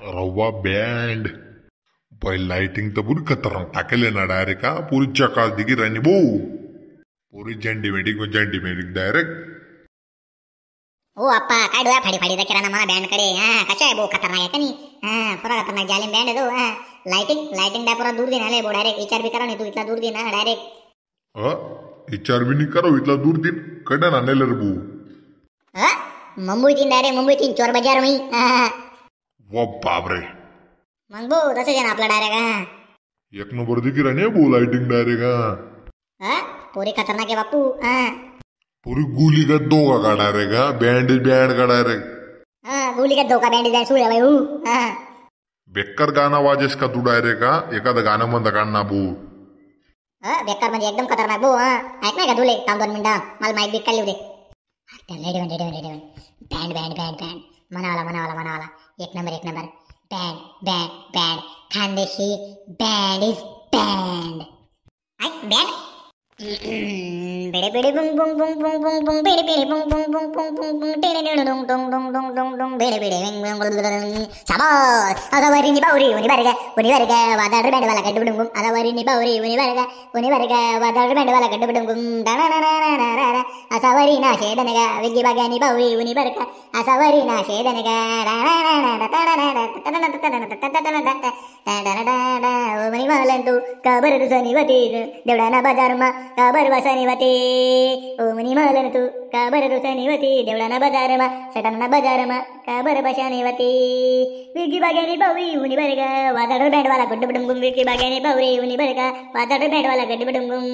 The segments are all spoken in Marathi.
रवा बँड बाई लाइटिंग तर पुरी खतरनाक टाकेले ना डायरेक्ट का पुरी चकास दिगी रानी बो पुरी झंडी मेडिक डायरेक्ट. हो अप्पा काय डोळा फाडी फाडी किराणा मला बँड कडे कशा आहे बो खतरनाक आहे का नाही पुरा खतरनाक जालिम बँड आहे तो लाइटिंग डाय पुरा दूर दिन आले बो डायरेक्ट विचार भी करा नाही तू इथला दूर दिन डायरेक्ट विचार भी नाही करो इथला दूर दिन कडे ना नेले रे बो मुंबई तीन डायरेक्ट मुंबई तीन चोर बाजार मी वा बापरे मग बो तसं आहे ना आपला डायरेक्ट एक नंबर दिगी राणी बो लाइटिंग डायरेक्ट पोरी खतरनाक आहे बापू पुरी गोली का दोगा का डायरेक्ट बँड का डायरेक्ट गोली का धोका बँड जाय सुळे भाई बेकार गाणं वाजेस का तू डायरेक्ट एखादं गाणं म्हणता काढ ना बो बेकार म्हणजे एकदम खतरनाक बो ऐक नाही का तुले थांब 2 मिनिटं मला माईक बिक काढली रेडी बँड म्हणावाला एक number band Khandeshi band is band ऐक बँड बेडे बेडे बुंग बुंग बुंग बुंग बुंग बुंग बेडे बेडे बुंग बुंग बुंग बुंग बुंग बुंग टेडे टेडे डोंग डोंग डोंग डोंग डोंग डोंग बेडे बेडे शाबास अगवरी बावरी उनी बरगा वादळ बँड वाला गड्ड डुंगुम अगवरी बावरी उनी बरगा वादळ बँड वाला गड्ड डुंगुम दाना ना ना ना ना असावरी ना शेदनगा वेगी बागानी बावरी उनी बरगा असावरी ना शेदनगा उनी मालंतू काबर दुसनीवती देवडाना बाजारमा काबर वासनीवती ओमनी मालंतू काबर दुसनीवती देवडाना बाजारमा सटाना बाजारमा काबर बशानीवती विगी बागानी बावरी उनी बरगा वादळ बँड वाला गड्ड डुंगुम विगी बागानी बावरी उनी बरगा वादळ बँड वाला गड्ड डुंगुम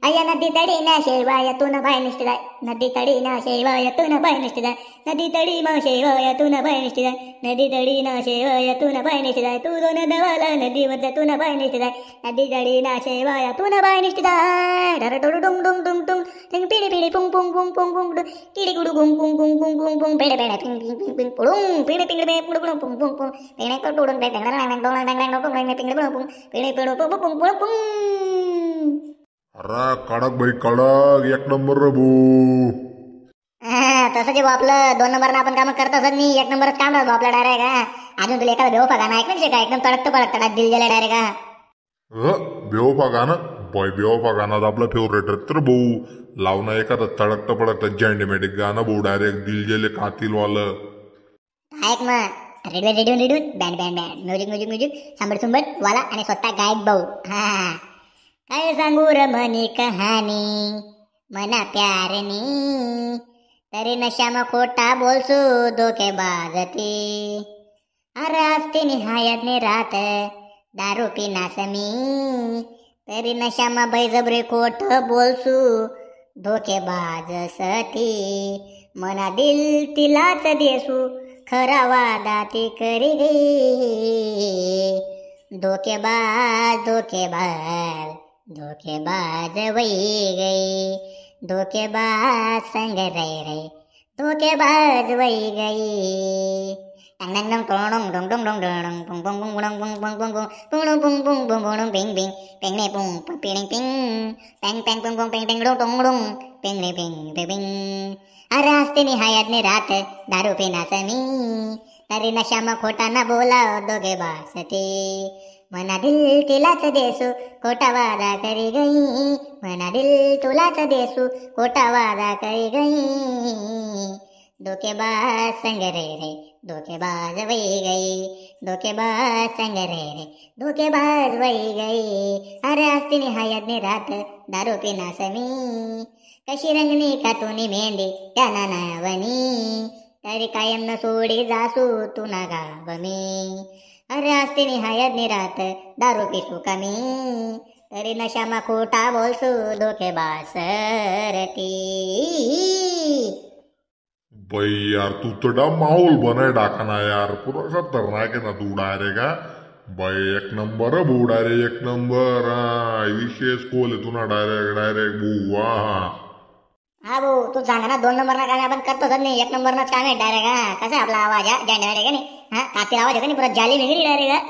अय्या नदी तडी ना शेवायातून बाय निष्ठिदाय नदी तडी ना शेवायातून बाय निष्ठिदाय नदी तडी मा शेवायातून बाय निष्ठिदाय नदी तडी ना शेवायातून बाय निष्ठिदाय तू दोन दवाला नदी मध्यातून बाय निष्ठिदाय नदी तडी ना शेवायातून बाय निष्ठिदाय डर डोडू डुंग डुंग डुंग डुंग टिंग पिडी पिडी पुंग पुंग पुंग पुंग पुंग किडी गुडू गुंग गुंग गुंग गुंग गुंग पुंग पेडे पेडे पिंग पिंग पिंग पिंग पुडुंग पिडी पिंग पिंग पुडुंग पुंग पुंग पुंग पेडे को टोडुंग पेडे पेडे पेडे पिंग पुंग पेडे पेडो पुंग पुंग पुंग पुंग. अरे कडक बाई कडक एक नंबर रे बो तसं जे आपलं 2 नंबरनं आपण काम करत असत नाही 1 नंबरच काम राहतो आपला डायरेक्ट अजून तुला एखादा बेवफा गाणं ऐकलं का एकदम तडकतं दिल गेलं डायरेक्ट बेवफा गाणं बाई बेवफा गाणं आपलं फेवरेट आहे तर भाऊ लावणं एखादं तडकतं झँडीमेटिक गाणं भाऊ डायरेक्ट दिल गेले कातील वालं ऐक मग रेडिओन बँड म्युझिक संबट वाला आणि स्वतः गायक भाऊ काय सांगू र मनी कहाणी मना प्यारनी तरी नशा खोटा बोलसू धोकेबाजती अरे असते निहायत ने रात दारू पिना समी तरी नशा बैजबरे खोट बोलसू धोकेबाज सती मना दिल तिलाच देसू खरा वादा ती करी धोकेबाज वही गई धोकेबाज संग रे धोकेबाज वही गई टंग टंग टोंग डोंग डोंग डोंग डोंग पुंग पुंग पुंग पुंग पुंग पुंग पुंग पुंग पुंग पुंग पुंग पिंग पिंग पिंग ने पुंग पिंग पिंग टंग टंग पुंग पुंग पिंग पिंग डोंग डोंग पिंग ने पिंग पिंग अरे हंसते निहायत ने रात दारू पिना समी तरी नशा में खोटा न बोला धोकेबाज मना दिल तिलाच देसू खोटा वादा करी गई मना दिल तुलाच देसू खोटा वादा करी गई धोकेबाज संग रे धोकेबाज वही गई धोकेबाज संग रे धोकेबाज वही गई अरे असती निहायत ने रात दारू पिना समी कशी रंगनी का तूनी मेहंदी त्याना नावनी तरी कायम न सोडी जासू तू ना गाव मी अरे असते निहायत निरात दारू पिसू कमी तरी नशा मा खोटा बोलसू धोकेबाज सरती. बाई यार तू तो माहौल बनाय डाकना यार पूरा खतरनाक आहे ना तू डायरेक्ट बाई एक नंबर बो डायरेक्ट एक नंबर विशेष कोल तू ना डायरेक्ट बुवा हा भाऊ तू सांग ना 2 नंबरना काम आपण करतो नाही 1 नंबरनाच काम आहे डायरेक्ट कसा आपला आवाज झँडे का नाही कातील आवाज आहे का नाही पुरा जाली वेगळी डायरेक्ट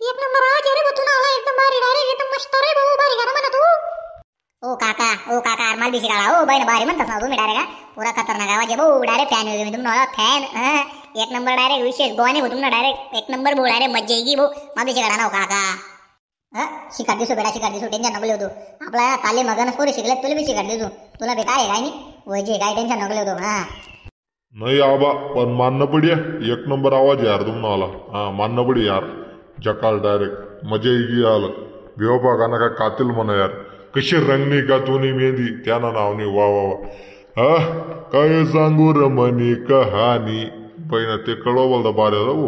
1 नंबर आवाज रे तू ना एकदम भारी डायरेक्ट एकदम मस्त रे भाऊ भारी गाणं म्हणा तू ओ काका माल बिशी काढा ओ बाई भारी म्हणतात ना तुम्ही डायरेक्ट पुरा खतरनाक आवाज आहे भाऊ डायरेक्ट फॅन तुम्हाला फॅन एक नंबर डायरेक्ट विशेष गोवाने होतो ना डायरेक्ट एक नंबर भाऊ डायरेक्ट मजा येगी भाऊ माझी शिकाडा नाव काका शिकाड दिसू बेटा शिकाड दिसू टेन्शन नको होतो आपला काले मगनच पोरी शिकले तुला बी शिकाड दिसू तुला बी काय आहे काय नाही वयचे काय टेन्शन नको होतो हा नाही आबा पण मानना पडिया एक नंबर आवाज यार तुम्हाला हाँ मानना पड़ी यार जकाल डायरेक्ट मजा येगी आलं बेवपा गाणं काय कातील म्हणा यार कशी रंगणी का तुनी मेहंदी त्यानं नावनी वा वा वा हा काय सांगू रमणी कहाणी पहिना ते कळवा बोलता बाऱ्या जाऊ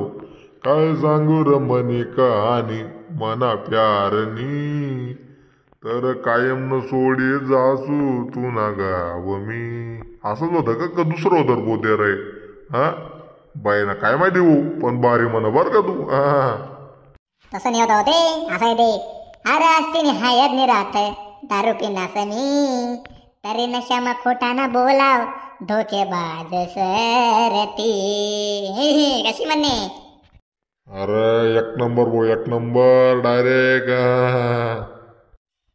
काय सांगू रमणी कहाणी मना प्यारनी तर कायम न सोडी जासू तू ना गाव मी असंच होतं का दुसरं होतं पोते रे हा बाईना काय माहिती हो पण बारी म्हण बर का तू हा तसं नाही होतं होते असं आहे ते अरे असते निहायत निरात दारू पिनासनी तरी नशा मग खोटा ना बोलाव धोकेबाज सरती कशी म्हणणे अरे एक नंबर बो एक नंबर डायरेक्ट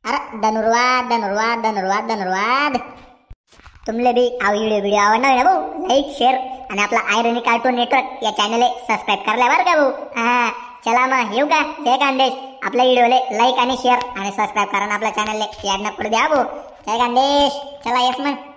अरे धनुर्वाद धनुर्वाद धनुर्वाद धनुर्वाद तुमले भी व्हिडिओ आवडणार ना भाऊ लाईक शेअर आणि आपला आयरनी कार्टून नेटवर्क या चॅनल सबस्क्राईब करल्या बरं का भाऊ हा चला मग येऊ का जय खानदेश आपल्या व्हिडिओले लाईक आणि शेअर आणि सबस्क्राईब करा आपल्या चॅनलले याड ना पडू द्या भाऊ जय खानदेश चला येस मग